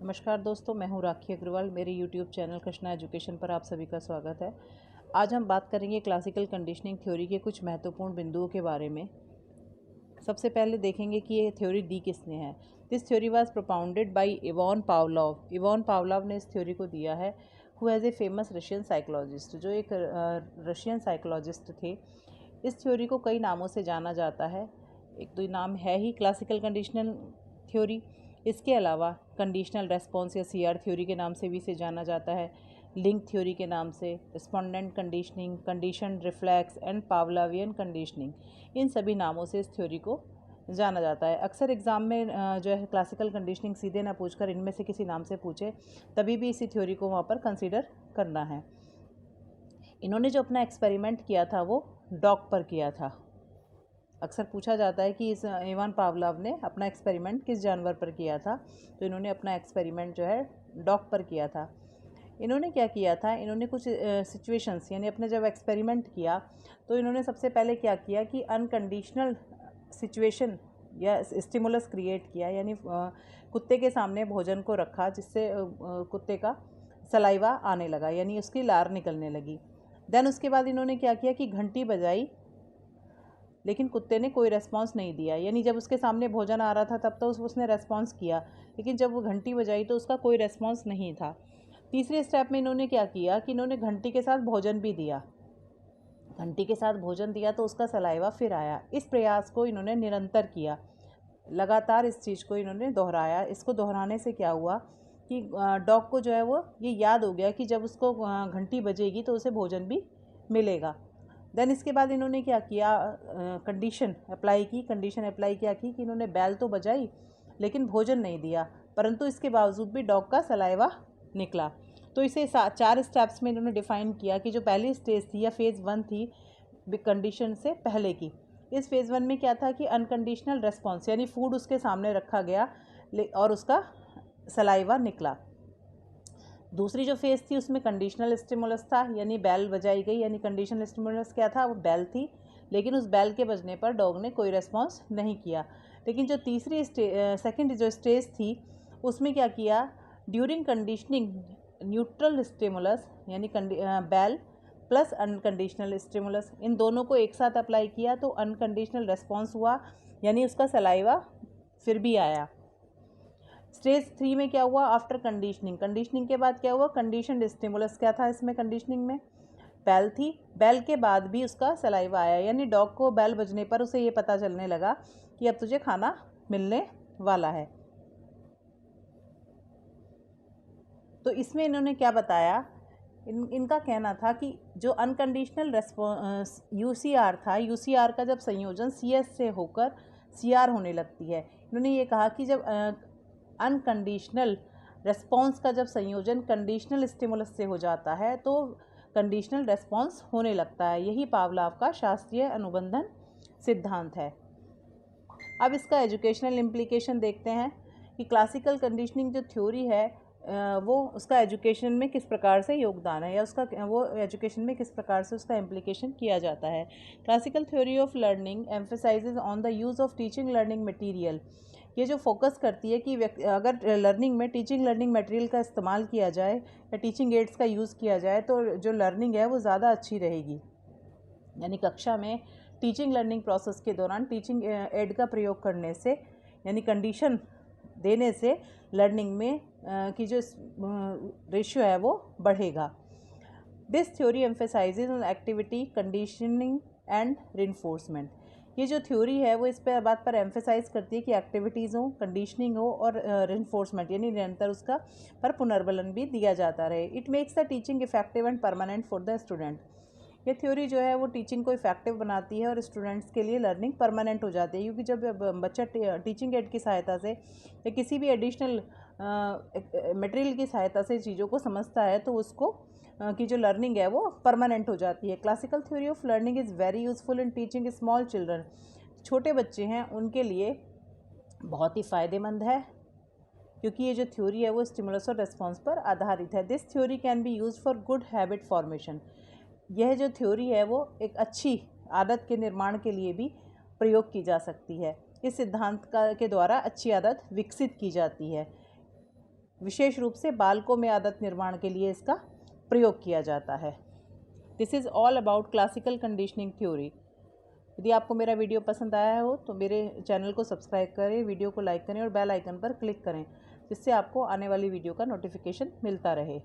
नमस्कार दोस्तों, मैं हूँ राखी अग्रवाल। मेरे YouTube चैनल कृष्णा एजुकेशन पर आप सभी का स्वागत है। आज हम बात करेंगे क्लासिकल कंडीशनिंग थ्योरी के कुछ महत्वपूर्ण बिंदुओं के बारे में। सबसे पहले देखेंगे कि ये थ्योरी दी किसने है। This theory was propounded bye Ivan Pavlov. Ivan Pavlov ने इस थ्योरी को दिया है, who has a famous Russian psychologist, जो एक रशियन साइकोलॉजिस्ट थे। इस थ्योरी को कई नामों से जाना जाता है। एक तो नाम है ही क्लासिकल कंडीशनल थ्योरी। इसके अलावा कंडीशनल रेस्पॉन्स या सीआर थ्योरी के नाम से भी इसे जाना जाता है, लिंक थ्योरी के नाम से, respondent conditioning, condition reflex and Pavlovian conditioning, इन सभी नामों से इस थ्योरी को जाना जाता है। अक्सर एग्ज़ाम में जो है क्लासिकल कंडीशनिंग सीधे ना पूछकर इनमें से किसी नाम से पूछे, तभी भी इसी थ्योरी को वहाँ पर कंसीडर करना है। इन्होंने जो अपना एक्सपेरिमेंट किया था वो डॉग पर किया था। अक्सर पूछा जाता है कि इस इवान पावलोव ने अपना एक्सपेरिमेंट किस जानवर पर किया था, तो इन्होंने अपना एक्सपेरिमेंट जो है डॉग पर किया था। इन्होंने क्या किया था, इन्होंने कुछ सिचुएशंस यानी अपने जब एक्सपेरिमेंट किया तो इन्होंने सबसे पहले क्या किया कि अनकंडीशनल सिचुएशन या स्टिमुलस क्रिएट किया, यानी कुत्ते के सामने भोजन को रखा जिससे कुत्ते का सलाइवा आने लगा, यानी उसकी लार निकलने लगी। देन उसके बाद इन्होंने क्या किया कि घंटी बजाई, लेकिन कुत्ते ने कोई रेस्पॉन्स नहीं दिया। यानी जब उसके सामने भोजन आ रहा था तब तो उसने रेस्पॉन्स किया, लेकिन जब वो घंटी बजाई तो उसका कोई रेस्पॉन्स नहीं था। तीसरे स्टेप में इन्होंने क्या किया कि इन्होंने घंटी के साथ भोजन भी दिया। घंटी के साथ भोजन दिया तो उसका सलाइवा फिर आया। इस प्रयास को इन्होंने निरंतर किया, लगातार इस चीज़ को इन्होंने दोहराया। इसको दोहराने से क्या हुआ कि डॉग को जो है वो ये याद हो गया कि जब उसको घंटी बजेगी तो उसे भोजन भी मिलेगा। देन इसके बाद इन्होंने क्या किया, कंडीशन अप्लाई की। कंडीशन अप्लाई क्या की कि इन्होंने बैल तो बजाई लेकिन भोजन नहीं दिया, परंतु इसके बावजूद भी डॉग का सलाइवा निकला। तो इसे 4 स्टेप्स में इन्होंने डिफ़ाइन किया कि जो पहली स्टेज थी या फेज़ 1 थी कंडीशन से पहले की, इस फेज़ 1 में क्या था कि अनकंडीशनल रेस्पॉन्स, यानी फूड उसके सामने रखा गया और उसका सलाइवा निकला। दूसरी जो फेज़ थी उसमें कंडीशनल स्टिमुलस था, यानी बैल बजाई गई, यानी कंडीशनल स्टिमुलस क्या था, वो बैल थी, लेकिन उस बैल के बजने पर डॉग ने कोई रेस्पॉन्स नहीं किया। लेकिन जो तीसरी सेकंड जो स्टेज थी उसमें क्या किया, ड्यूरिंग कंडीशनिंग न्यूट्रल स्टिमुलस, यानी बैल प्लस अनकंडीशनल स्टिमुलस, इन दोनों को एक साथ अप्लाई किया तो अनकंडीशनल रेस्पॉन्स हुआ, यानी उसका सलाइवा फिर भी आया। स्टेज 3 में क्या हुआ, आफ्टर कंडीशनिंग, कंडीशनिंग के बाद क्या हुआ, कंडीशनड स्टिमुलस क्या था इसमें, कंडीशनिंग में बैल थी, बैल के बाद भी उसका सलाइवा आया, यानी डॉग को बैल बजने पर उसे ये पता चलने लगा कि अब तुझे खाना मिलने वाला है। तो इसमें इन्होंने क्या बताया, इनका कहना था कि जो अनकंडीशनल रेस्पॉन्स यूसीआर था, यूसीआर का जब संयोजन सीएस से होकर सीआर होने लगती है, इन्होंने ये कहा कि जब अनकंडीशनल रेस्पॉन्स का जब संयोजन कंडीशनल स्टिमुलस से हो जाता है तो कंडीशनल रेस्पॉन्स होने लगता है। यही पावलोव का शास्त्रीय अनुबंधन सिद्धांत है। अब इसका एजुकेशनल इम्प्लीकेशन देखते हैं कि क्लासिकल कंडीशनिंग जो थ्योरी है वो उसका एजुकेशन में किस प्रकार से योगदान है, या उसका वो एजुकेशन में किस प्रकार से उसका इम्प्लीकेशन किया जाता है। Classical theory of learning emphasises on the use of teaching learning material. ये जो फोकस करती है कि अगर लर्निंग में टीचिंग लर्निंग मटेरियल का इस्तेमाल किया जाए या टीचिंग एड्स का यूज़ किया जाए तो जो लर्निंग है वो ज़्यादा अच्छी रहेगी। यानी कक्षा में टीचिंग लर्निंग प्रोसेस के दौरान टीचिंग एड का प्रयोग करने से, यानी कंडीशन देने से लर्निंग में की जो रेशियो है वो बढ़ेगा। This theory emphasises on activity, conditioning and reinforcement. ये जो थ्योरी है वो इस पर बात पर एम्फेसाइज करती है कि एक्टिविटीज़ हो, कंडीशनिंग हो और रिइंफोर्समेंट, यानी निरंतर उसका पर पुनर्बलन भी दिया जाता रहे। It makes the teaching effective and permanent for the student. ये थ्योरी जो है वो टीचिंग को इफेक्टिव बनाती है और स्टूडेंट्स के लिए लर्निंग परमानेंट हो जाती है, क्योंकि जब बच्चा टीचिंग एड की सहायता से या किसी भी एडिशनल मटेरियल की सहायता से चीज़ों को समझता है तो उसको की जो लर्निंग है वो परमानेंट हो जाती है। Classical theory of learning is very useful in teaching small children. छोटे बच्चे हैं उनके लिए बहुत ही फ़ायदेमंद है, क्योंकि ये जो थ्योरी है वो स्टिमुलस और रेस्पॉन्स पर आधारित है। This theory can be use for good habit formation. यह जो थ्योरी है वो एक अच्छी आदत के निर्माण के लिए भी प्रयोग की जा सकती है। इस सिद्धांत के द्वारा अच्छी आदत विकसित की जाती है। विशेष रूप से बालकों में आदत निर्माण के लिए इसका प्रयोग किया जाता है। This is all about classical conditioning theory. यदि आपको मेरा वीडियो पसंद आया हो तो मेरे चैनल को सब्सक्राइब करें, वीडियो को लाइक करें और बेल आइकन पर क्लिक करें, जिससे आपको आने वाली वीडियो का नोटिफिकेशन मिलता रहे।